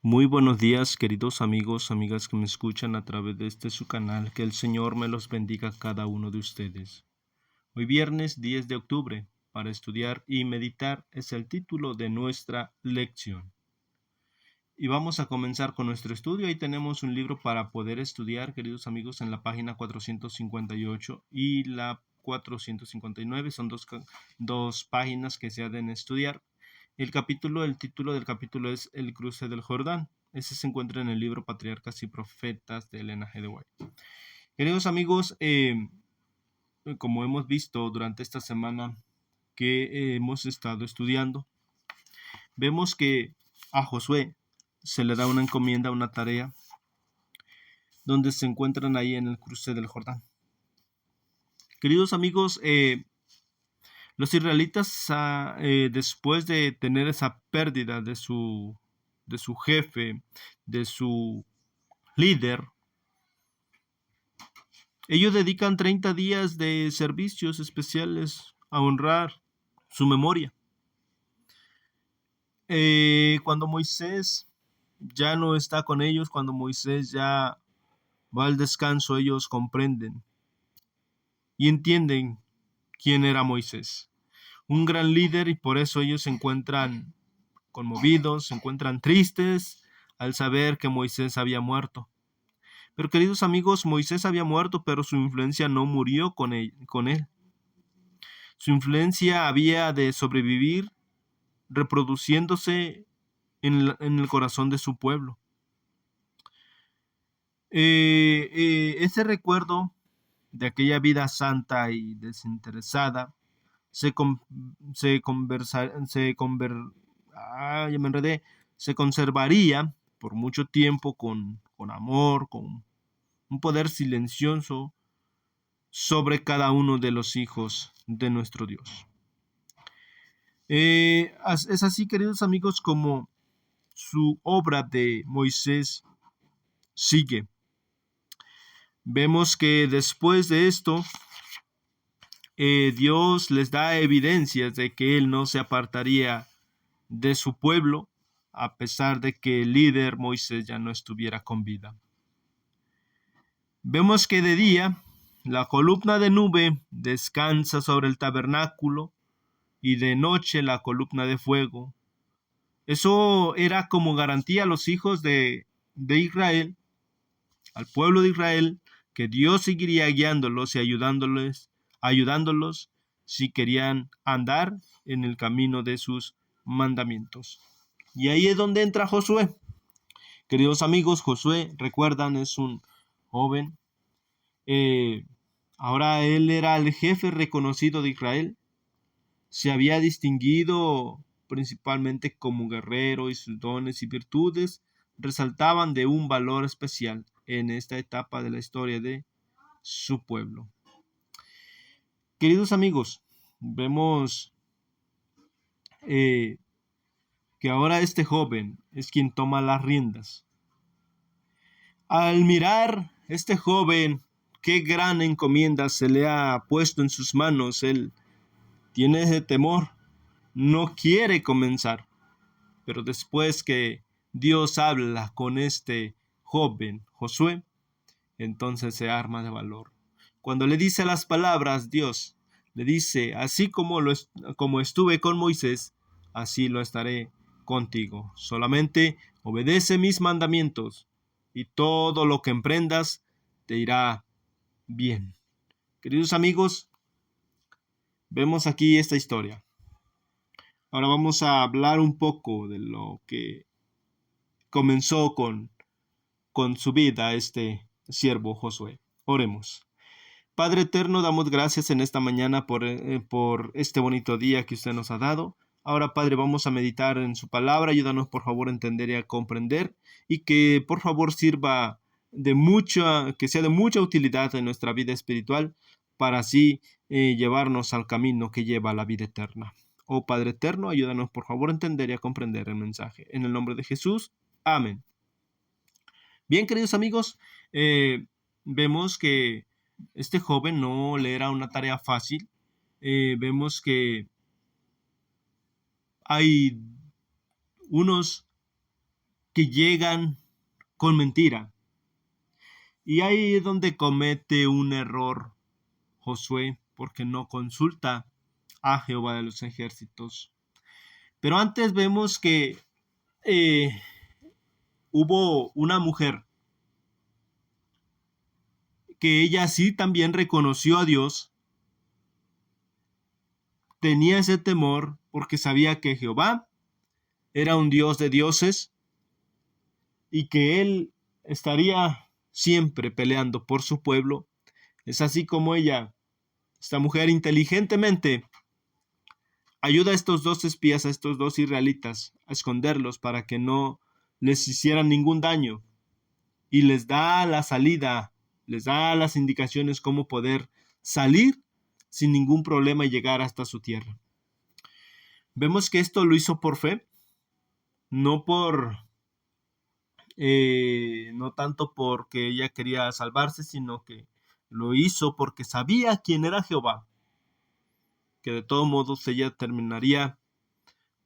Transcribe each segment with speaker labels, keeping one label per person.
Speaker 1: Muy buenos días, queridos amigos, amigas que me escuchan a través de su canal. Que el Señor me los bendiga a cada uno de ustedes. Hoy viernes 10 de octubre, para estudiar y meditar es el título de nuestra lección. Y vamos a comenzar con nuestro estudio. Ahí tenemos un libro para poder estudiar, queridos amigos, en la página 458 y la 459. Son dos páginas que se deben estudiar. El título del capítulo es El cruce del Jordán. Ese se encuentra en el libro Patriarcas y Profetas de Elena G. de White. Queridos amigos, como hemos visto durante esta semana que hemos estado estudiando, vemos que a Josué se le da una encomienda, una tarea, donde se encuentran ahí en el cruce del Jordán. Queridos amigos, los israelitas, después de tener esa pérdida de su jefe, de su líder, ellos dedican 30 días de servicios especiales a honrar su memoria. Cuando Moisés ya no está con ellos, cuando Moisés ya va al descanso, ellos comprenden y entienden quién era Moisés. Un gran líder, y por eso ellos se encuentran conmovidos, se encuentran tristes al saber que Moisés había muerto. Pero queridos amigos, Moisés había muerto, pero su influencia no murió con él. Su influencia había de sobrevivir, reproduciéndose en el corazón de su pueblo. Ese recuerdo de aquella vida santa y desinteresada se conservaría por mucho tiempo con amor, con un poder silencioso sobre cada uno de los hijos de nuestro Dios. Es así, queridos amigos, como su obra de Moisés sigue. Vemos que después de esto, Dios les da evidencias de que Él no se apartaría de su pueblo, a pesar de que el líder Moisés ya no estuviera con vida. Vemos que de día la columna de nube descansa sobre el tabernáculo y de noche la columna de fuego. Eso era como garantía a los hijos de Israel, al pueblo de Israel, que Dios seguiría guiándolos y ayudándolos si querían andar en el camino de sus mandamientos. Y ahí es donde entra Josué. Queridos amigos, Josué, recuerdan, es un joven. Ahora él era el jefe reconocido de Israel. Se había distinguido principalmente como guerrero, y sus dones y virtudes resaltaban de un valor especial en esta etapa de la historia de su pueblo. Queridos amigos, vemos que ahora este joven es quien toma las riendas. Al mirar este joven, qué gran encomienda se le ha puesto en sus manos, él tiene ese temor, no quiere comenzar. Pero después que Dios habla con este joven Josué, entonces se arma de valor. Cuando le dice las palabras, Dios le dice: así como estuve con Moisés, así lo estaré contigo. Solamente obedece mis mandamientos y todo lo que emprendas te irá bien. Queridos amigos, vemos aquí esta historia. Ahora vamos a hablar un poco de lo que comenzó con su vida este siervo Josué. Oremos. Padre eterno, damos gracias en esta mañana por este bonito día que usted nos ha dado. Ahora, Padre, vamos a meditar en su palabra. Ayúdanos, por favor, a entender y a comprender, y que, por favor, que sea de mucha utilidad en nuestra vida espiritual, para así llevarnos al camino que lleva a la vida eterna. Oh Padre eterno, ayúdanos, por favor, a entender y a comprender el mensaje. En el nombre de Jesús. Amén. Bien, queridos amigos, vemos que este joven no le era una tarea fácil. Vemos que hay unos que llegan con mentira. Y ahí es donde comete un error Josué, porque no consulta a Jehová de los ejércitos. Pero antes vemos que eh, hubo una mujer que ella sí también reconoció a Dios, tenía ese temor porque sabía que Jehová era un Dios de dioses y que él estaría siempre peleando por su pueblo. Es así como ella, esta mujer inteligentemente, ayuda a estos dos espías, a estos dos israelitas, a esconderlos para que no les hicieran ningún daño. Y les da la salida, les da las indicaciones cómo poder salir sin ningún problema y llegar hasta su tierra. Vemos que esto lo hizo por fe, no no tanto porque ella quería salvarse, sino que lo hizo porque sabía quién era Jehová, que de todos modos ella terminaría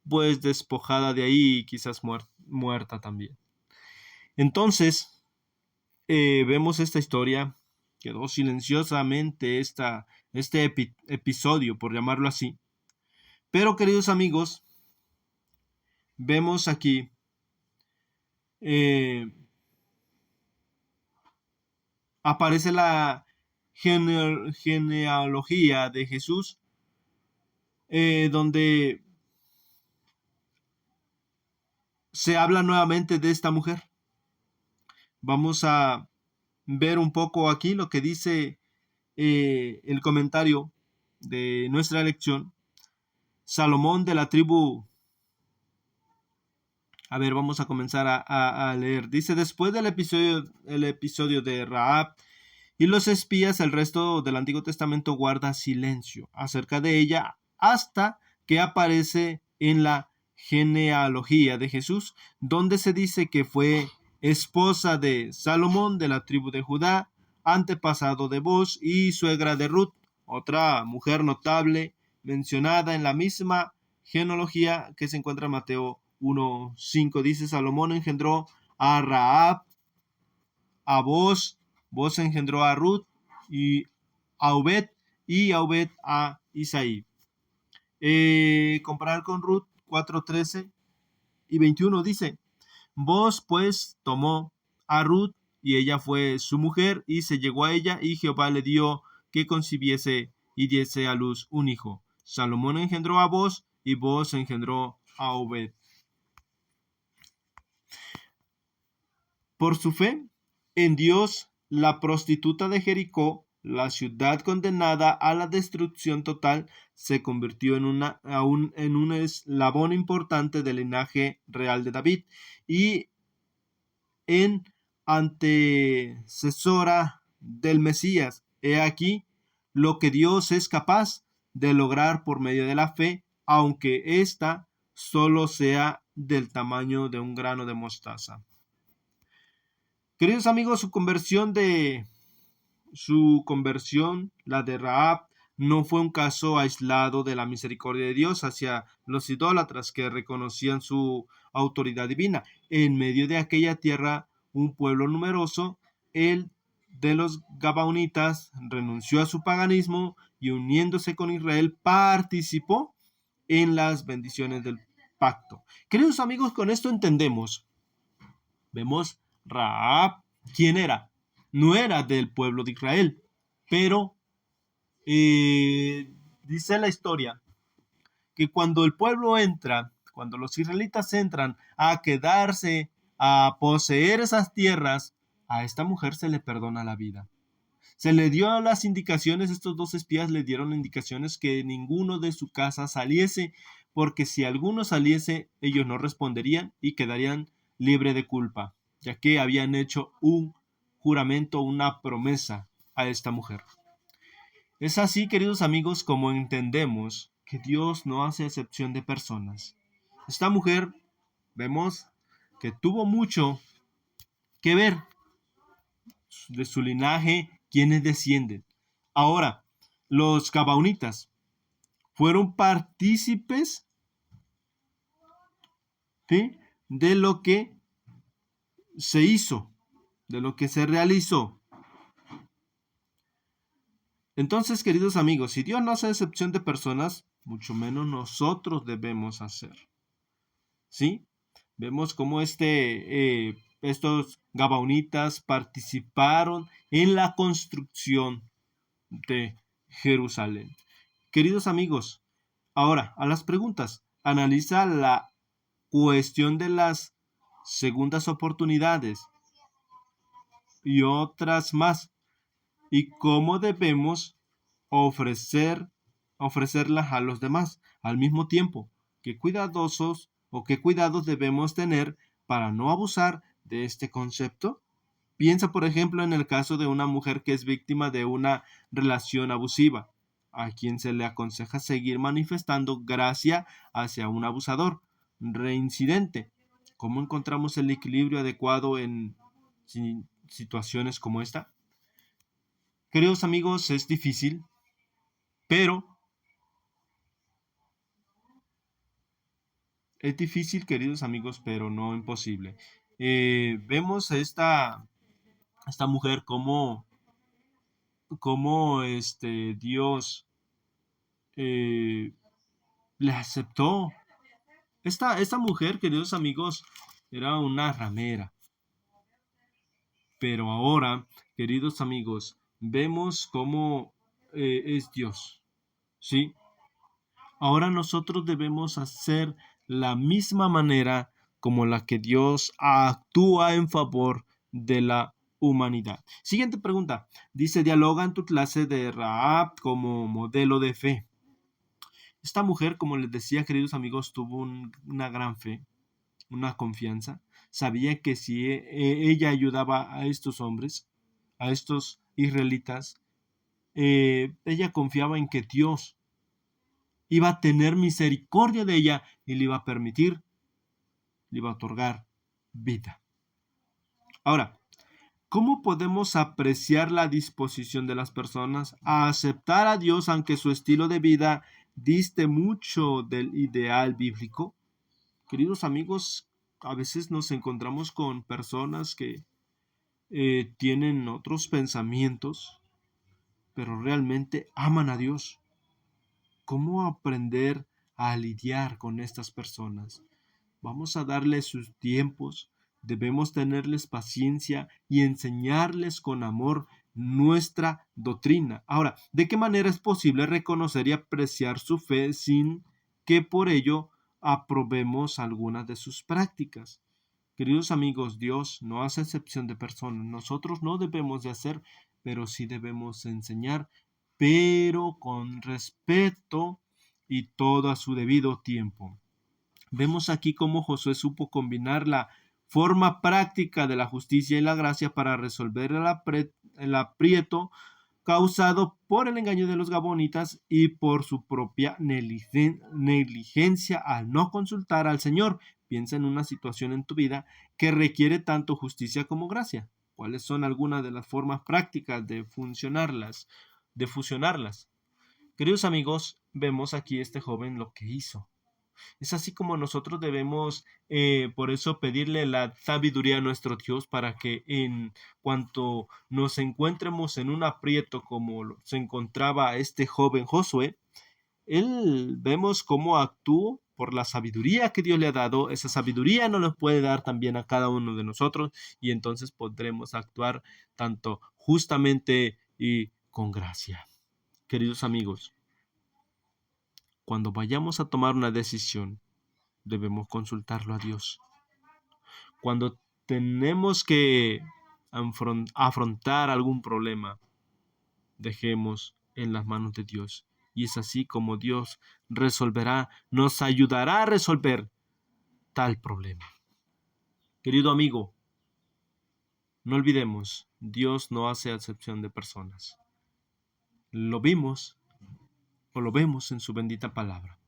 Speaker 1: pues despojada de ahí y quizás muerta también. Entonces, vemos esta historia, quedó silenciosamente este episodio, por llamarlo así. Pero, queridos amigos, vemos aquí aparece la genealogía de Jesús, donde se habla nuevamente de esta mujer. Vamos a ver un poco aquí lo que dice el comentario de nuestra lección. Salomón de la tribu. A ver, vamos a comenzar a leer. Dice, después del episodio de Rahab y los espías, el resto del Antiguo Testamento guarda silencio acerca de ella hasta que aparece en la genealogía de Jesús, donde se dice que fue esposa de Salomón de la tribu de Judá, antepasado de Boz y suegra de Ruth, otra mujer notable mencionada en la misma genealogía que se encuentra en Mateo 1:5. Dice, Salomón engendró a Rahab, a Boz engendró a Ruth y a Obed, y a Obed a Isaí. Comparar con Ruth 4:13 y 21 dice, Boz pues tomó a Ruth y ella fue su mujer y se llegó a ella y Jehová le dio que concibiese y diese a luz un hijo. Salomón engendró a Boz y Boz engendró a Obed. Por su fe en Dios, la prostituta de Jericó, la ciudad condenada a la destrucción total, se convirtió en un eslabón importante del linaje real de David y en antecesora del Mesías. He aquí lo que Dios es capaz de lograr por medio de la fe, aunque ésta solo sea del tamaño de un grano de mostaza. Queridos amigos, su conversión, la de Rahab, no fue un caso aislado de la misericordia de Dios hacia los idólatras que reconocían su autoridad divina. En medio de aquella tierra, un pueblo numeroso, el de los Gabaonitas, renunció a su paganismo y uniéndose con Israel, participó en las bendiciones del pacto. Queridos amigos, con esto entendemos. Vemos Rahab, ¿quién era? No era del pueblo de Israel, pero dice la historia que cuando el pueblo entra, cuando los israelitas entran a quedarse, a poseer esas tierras, a esta mujer se le perdona la vida. Se le dio las indicaciones, estos dos espías le dieron indicaciones que ninguno de su casa saliese, porque si alguno saliese, ellos no responderían y quedarían libre de culpa, ya que habían hecho un juramento, una promesa a esta mujer. Es así, queridos amigos, como entendemos que Dios no hace excepción de personas. Esta mujer, vemos que tuvo mucho que ver de su linaje, quienes descienden. Ahora, los Gabaonitas fueron partícipes, ¿sí?, de lo que se hizo, de lo que se realizó. Entonces, queridos amigos, si Dios no hace excepción de personas, mucho menos nosotros debemos hacer. ¿Sí? Vemos cómo estos gabaonitas participaron en la construcción de Jerusalén. Queridos amigos, ahora a las preguntas. Analiza la cuestión de las segundas oportunidades y otras más, y cómo debemos ofrecer, ofrecerlas a los demás al mismo tiempo. Qué cuidadosos o qué cuidados debemos tener para no abusar de este concepto. Piensa, por ejemplo, en el caso de una mujer que es víctima de una relación abusiva, a quien se le aconseja seguir manifestando gracia hacia un abusador reincidente. ¿Cómo encontramos el equilibrio adecuado en situaciones como esta? Queridos amigos, es difícil, pero es difícil, queridos amigos, pero no imposible. Vemos a esta mujer como Dios eh, le aceptó. Esta mujer, queridos amigos, era una ramera. Pero ahora, queridos amigos, vemos cómo es Dios. ¿Sí? Ahora nosotros debemos hacer la misma manera como la que Dios actúa en favor de la humanidad. Siguiente pregunta. Dice, dialoga en tu clase de Rahab como modelo de fe. Esta mujer, como les decía, queridos amigos, tuvo una gran fe, una confianza. Sabía que si ella ayudaba a estos hombres, a estos israelitas, ella confiaba en que Dios iba a tener misericordia de ella y le iba a permitir, le iba a otorgar vida. Ahora, ¿cómo podemos apreciar la disposición de las personas a aceptar a Dios aunque su estilo de vida diste mucho del ideal bíblico? Queridos amigos, a veces nos encontramos con personas que tienen otros pensamientos, pero realmente aman a Dios. ¿Cómo aprender a lidiar con estas personas? Vamos a darles sus tiempos, debemos tenerles paciencia y enseñarles con amor nuestra doctrina. Ahora, ¿de qué manera es posible reconocer y apreciar su fe sin que por ello aprobemos algunas de sus prácticas? Queridos amigos, Dios no hace excepción de personas. Nosotros no debemos de hacer, pero sí debemos enseñar, pero con respeto y todo a su debido tiempo. Vemos aquí cómo Josué supo combinar la forma práctica de la justicia y la gracia para resolver el aprieto causado por el engaño de los gabonitas y por su propia negligencia al no consultar al Señor. Piensa en una situación en tu vida que requiere tanto justicia como gracia. ¿Cuáles son algunas de las formas prácticas de funcionarlas, de fusionarlas? Queridos amigos, vemos aquí este joven lo que hizo. Es así como nosotros debemos, por eso, pedirle la sabiduría a nuestro Dios para que en cuanto nos encuentremos en un aprieto como se encontraba este joven Josué, él vemos cómo actuó por la sabiduría que Dios le ha dado. Esa sabiduría nos lo puede dar también a cada uno de nosotros y entonces podremos actuar tanto justamente y con gracia. Queridos amigos, cuando vayamos a tomar una decisión, debemos consultarlo a Dios. Cuando tenemos que afrontar algún problema, dejemos en las manos de Dios. Y es así como Dios resolverá, nos ayudará a resolver tal problema. Querido amigo, no olvidemos, Dios no hace acepción de personas. Lo vimos o lo vemos en su bendita palabra.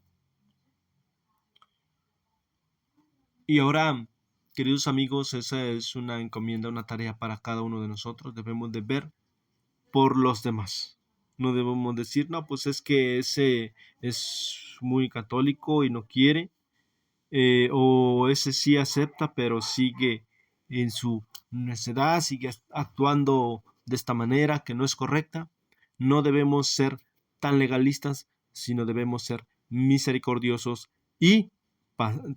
Speaker 1: Y ahora, queridos amigos, esa es una encomienda, una tarea para cada uno de nosotros. Debemos de ver por los demás. No debemos decir, no, pues es que ese es muy católico y no quiere, o ese sí acepta, pero sigue en su necedad sigue actuando de esta manera que no es correcta. No debemos ser tan legalistas, sino debemos ser misericordiosos y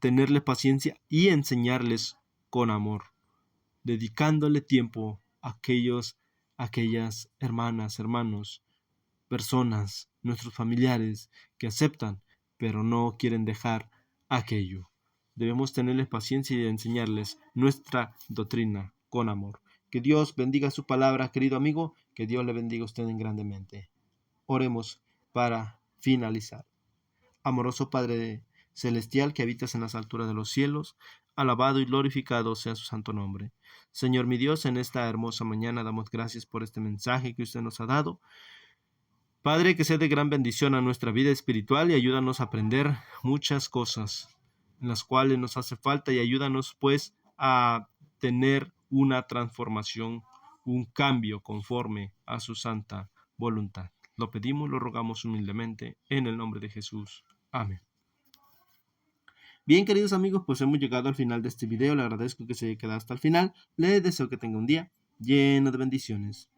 Speaker 1: tenerle paciencia y enseñarles con amor, dedicándole tiempo a aquellas hermanas, hermanos, personas, nuestros familiares que aceptan, pero no quieren dejar aquello. Debemos tenerles paciencia y enseñarles nuestra doctrina con amor. Que Dios bendiga su palabra, querido amigo, que Dios le bendiga a usted en grandemente. Oremos para finalizar. Amoroso Padre Celestial que habitas en las alturas de los cielos, alabado y glorificado sea su santo nombre. Señor mi Dios, en esta hermosa mañana damos gracias por este mensaje que usted nos ha dado. Padre, que sea de gran bendición a nuestra vida espiritual y ayúdanos a aprender muchas cosas en las cuales nos hace falta y ayúdanos pues a tener una transformación, un cambio conforme a su santa voluntad. Lo pedimos, lo rogamos humildemente en el nombre de Jesús. Amén. Bien, queridos amigos, pues hemos llegado al final de este video. Le agradezco que se haya quedado hasta el final. Le deseo que tenga un día lleno de bendiciones.